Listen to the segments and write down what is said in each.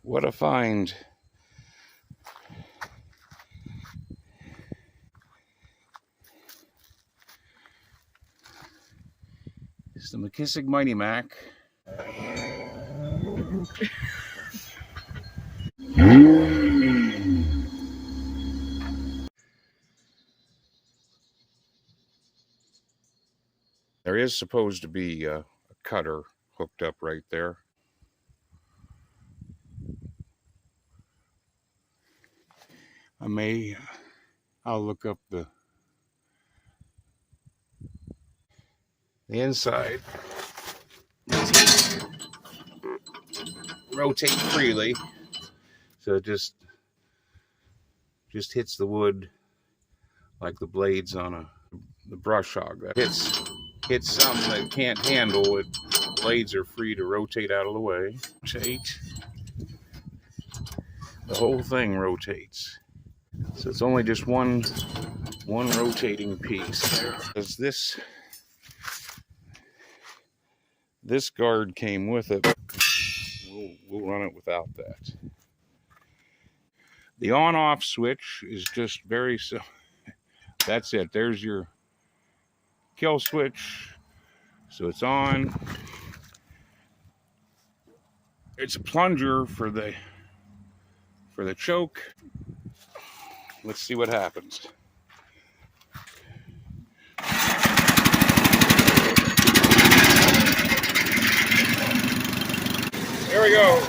What a find. It's the Mackissic Mighty Mac. There is supposed to be a cutter hooked up right there. I'll look up the inside. Rotate freely, so it just hits the wood like the blades on the brush hog. That hits something that can't handle it. Blades are free to rotate out of the way. Rotate. The whole thing rotates. So it's only just one rotating piece. Because this guard came with it. We'll run it without that. The on-off switch is just very simple. That's it. There's your kill switch. So it's on. It's a plunger for the choke. Let's see what happens. There we go.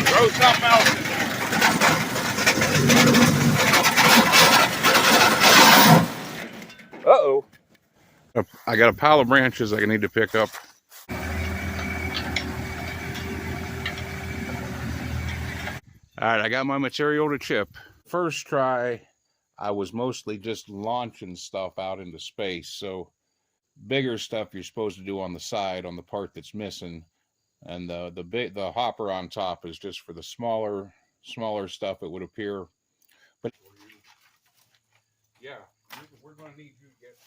Throw something else in there. Uh-oh. I got a pile of branches I need to pick up. All right, I got my material to chip. First try, I was mostly just launching stuff out into space. So bigger stuff you're supposed to do on the side, on the part that's missing. And the hopper on top is just for the smaller stuff, it would appear. But yeah, we're going to need you to get...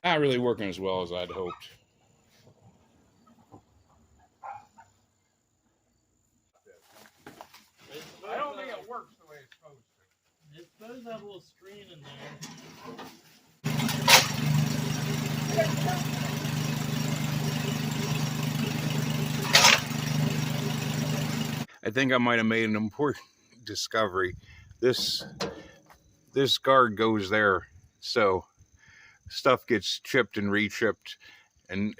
Not really working as well as I'd hoped. I don't think it works the way it's supposed to. It's supposed to have a little screen in there. I think I might have made an important discovery. This guard goes there, so stuff gets chipped and re-chipped and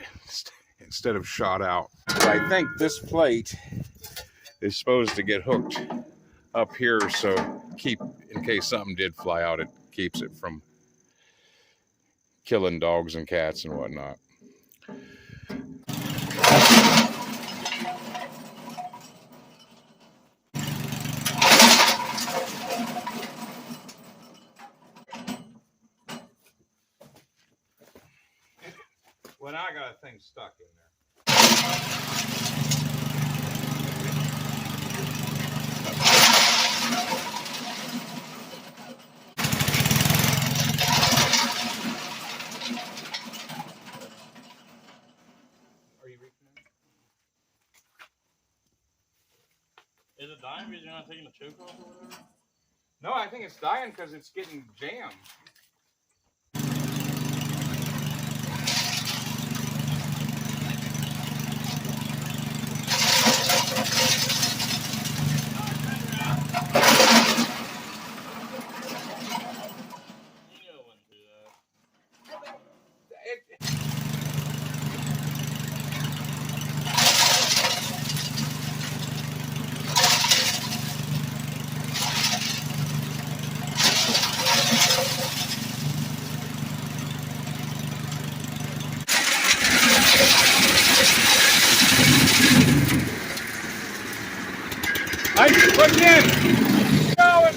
instead of shot out. So I think this plate is supposed to get hooked up here, so in case something did fly out, it keeps it from killing dogs and cats and whatnot. Well, now I got a thing stuck in there. Are you reaching in? Is it dying because you're not taking the choke off or whatever? No, I think it's dying because it's getting jammed. Nice, put it in. Going.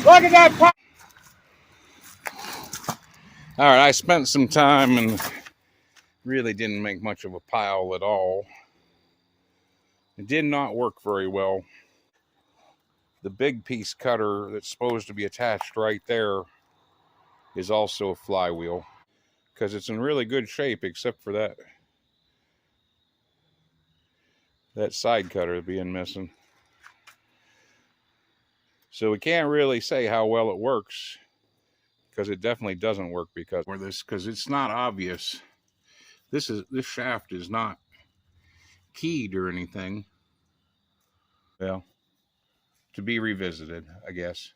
Look at that pile. All right, I spent some time and really didn't make much of a pile at all. It did not work very well. The big piece cutter that's supposed to be attached right there is also a flywheel, because it's in really good shape except for that side cutter being missing. So we can't really say how well it works, because it definitely doesn't work because it's not obvious. This shaft is not keyed or anything. Well, to be revisited, I guess.